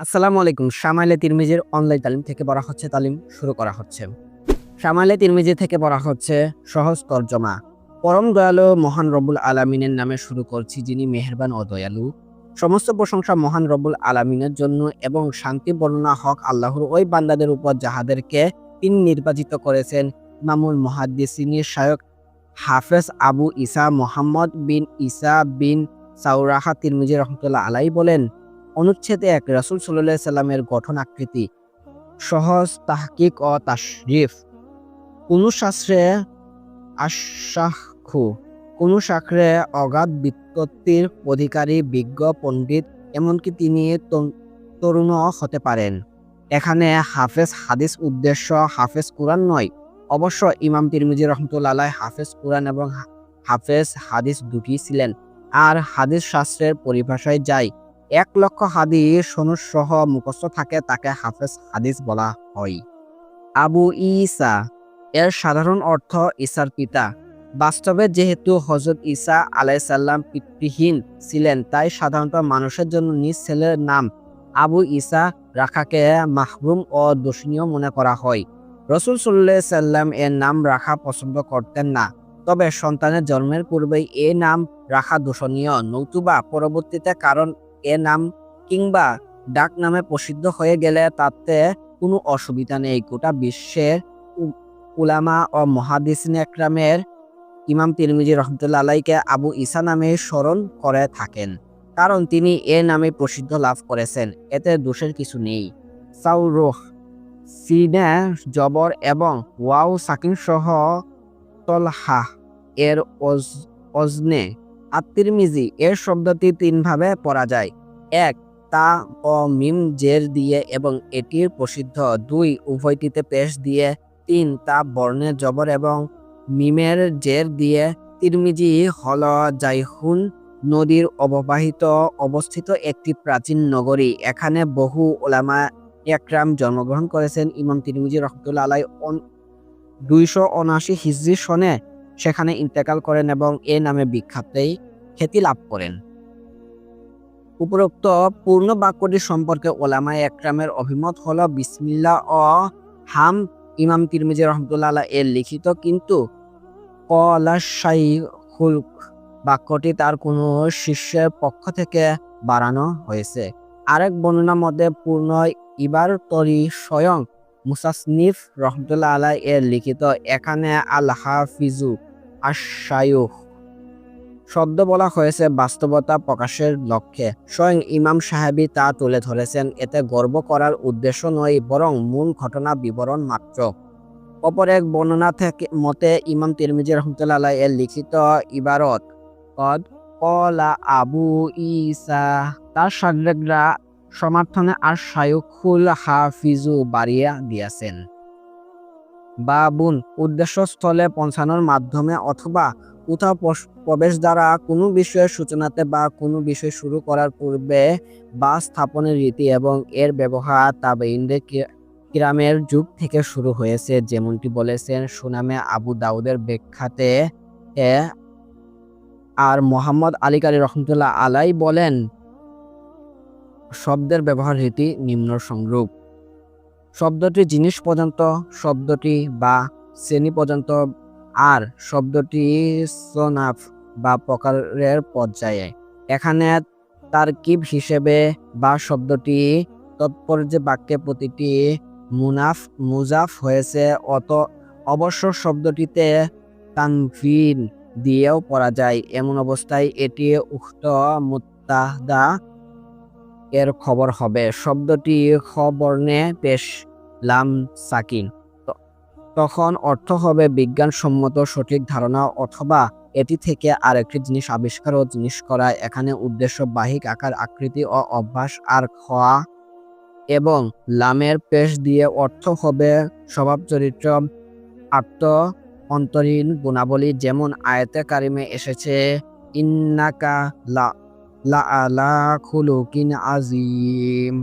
আসসালামু আলাইকুম। শামাইলে তিরমিজির অনলাইন তালিম থেকে পড়া হচ্ছে তালিম শুরু করা হচ্ছে। শামাইলে তিরমিজি থেকে পড়া হচ্ছে সহজ তরজমা। পরম দয়ালু মহান রব্বুল আলামিনের নামে শুরু করছি, যিনি মেহেরবান ও দয়ালু। সমস্ত প্রশংসা মহান রব্বুল আলামিনের জন্য এবং শান্তি বর্ণনা হক আল্লাহর ওই বান্দাদের উপর যাহাদেরকে তিনি নির্বাচিত করেছেন। ইমামুল মুহাদ্দিসিনের শায়খ হাফেজ আবু ইসা মোহাম্মদ বিন ইসা বিন সাউরাহা তিরমিজি রহমতুল্লাহ আলাইহি বলেন, অনুচ্ছেদ ১, রাসূল সাল্লাল্লাহু আলাইহি সাল্লামের গঠন আকৃতি। সহজ তাহকিক ও তাশরিফ। কোন শাস্ত্রে আশাখু, কোন শাস্ত্রে অগাধ ব্যুৎপত্তির অধিকারী বিজ্ঞ পণ্ডিত, এমনকি তিনি তরুণও হতে পারেন। এখানে হাফেজ হাদিস উদ্দেশ্য হাফেজ কুরআন নয়। অবশ্য ইমাম তিরমিজি রহমতুল্লাহ আলাইহি হাফেজ কুরআন এবং হাফেজ হাদিস দুটি ছিলেন। আর হাদিস শাস্ত্রের পরিভাষায় যায়, ১,০০,০০০ হাদিস সনদসহ মুখস্থ থাকে তাকে হাফেজ হাদিস বলা হয়। আবু ঈসা এর সাধারণ অর্থ ঈসার পিতা। বাস্তবে যেহেতু হযরত ঈসা আলাইহিস সালাম পিতৃহীন ছিলেন, তাই সাধারণত মানুষের জন্য নিজ ছেলের নাম আবু ঈসা রাখাকে মাহরুম ও দোষণীয় মনে করা হয়। রাসূল সাল্লাল্লাহু আলাইহি সাল্লাম এর নাম রাখা পছন্দ করতেন না। তবে সন্তানের জন্মের পূর্বেই এ নাম রাখা দোষণীয়, নতুবা পরবর্তীতে কারণ এ নাম কিংবা ডাক নামে প্রসিদ্ধ হয়ে গেলে তাতে কোনো অসুবিধা নেই। গোটা বিশ্বের উলামা ও মুহাদ্দিসিন একরামের ইমাম তিরমিজি রহমতুল্লাহ আলাইহিকে আবু ঈসা নামে স্মরণ করে থাকেন, কারণ তিনি এ নামে প্রসিদ্ধ লাভ করেছেন। এতে দোষের কিছু নেই। সাউরুহ সিনে জবর এবং ওয়াও সাকিন সহ তলহা এর অজনে আত-তিরমিজি এর শব্দটি তিনভাবে পড়া যায়। ১, তা ও মিম জের দিয়ে এবং এটির প্রসিদ্ধ। ২, উভয়টিতে পেশ দিয়ে। ৩, তা বর্ণের জবর এবং মিমের জের দিয়ে। তিরমিজি হল জাইহুন নদীর অববাহিত অবস্থিত একটি প্রাচীন নগরী। এখানে বহু উলামা একরাম জন্মগ্রহণ করেছেন। ইমাম তিরমিজি রহমতুল্লাহ আলাইহি ২৭৯ হিজরি সনে সেখানে ইন্তেকাল করেন এবং এ নামে খ্যাতি লাভ করেন। উপরোক্ত পূর্ণ বাক্যটি সম্পর্কে উলামায়ে একরামের অভিমত হলো বিসমিল্লাহ ও হাম ইমাম তিরমিজি রহমতুল্লাহ আলাইহি এর লিখিত, কিন্তু ক্বালা শাইখুল বাক্যটি তার কোনো শিষ্যের পক্ষ থেকে বাড়ানো হয়েছে। আরেক বর্ণনার মধ্যে পূর্ণ ইবারতরি স্বয়ং মুসান্নিফ রহমতুল্লাহ আলাইহি এর লিখিত। এখানে আল হাফিজু আশ-শায়খ শব্দ বলা হয়েছে বাস্তবতা প্রকাশের লক্ষ্যে। স্বয়ং ইমাম সাহেবই তা তুলে ধরেছেন। এতে গর্ব করার উদ্দেশ্য নয়, বরং মূল ঘটনা বিবরণ মাত্র। অপর এক বর্ণনা থেকে মতে ইমাম তিরমিজি রহমতুল্লাহ আলাইহি এর লিখিত ইবারত কদ ক্বালা আবু ঈসা, তার শাগরেদরা সমর্থনে আশ-শায়খুল হাফিজু বাড়িয়ে দিয়েছেন। বাবুন, উদ্দেশ্যস্থলে পৌঁছানোর মাধ্যমে অথবা কোথাও প্রবেশ দ্বারা কোনো বিষয়ের সূচনাতে বা কোনো বিষয় শুরু করার পূর্বে বা স্থাপনের রীতি এবং এর ব্যবহার তাবেঈনদের কিরামের যুগ থেকে শুরু হয়েছে, যেমনটি বলেছেন সুনানে আবু দাউদের ব্যাখ্যাতে। আর মোহাম্মদ আলী কারি রহমতুল্লাহ আলাইহি বলেন, শব্দের ব্যবহার রীতি নিম্ন সংরূপ। শব্দটি জিনিস পর্যন্ত, শব্দটি বা শ্রেণী পর্যন্ত, আর শব্দটি সনাফ বা প্রকারের পর্যায়ে। এখানে তারকিব হিসেবে বা শব্দটি তাৎপর্যে বাক্যে প্রতিটি মুজাফ হয়েছে। অবশ্য শব্দটিতে তানভিন দিয়েও পড়া যায়। এমন অবস্থায় এটি উক্ত মুত্তাদা এর খবর হবে। শব্দটি খ বর্ণে পেশ লাম সাকিন, তখন অর্থ হবে বিজ্ঞানসম্মত সঠিক ধারণা অথবা এটি থেকে আরেকটি জিনিস আবিষ্কার ও জিনিস করা। এখানে উদ্দেশ্য বাহিক আকার আকৃতি ও অভ্যাস। আর খ এবং লামের পেশ দিয়ে অর্থ হবে স্বভাব চরিত্র অন্তরীণ গুণাবলী, যেমন আয়াতে কারিমে এসেছে, ইন্নাকা লা আলা খুলুকিন আযীম।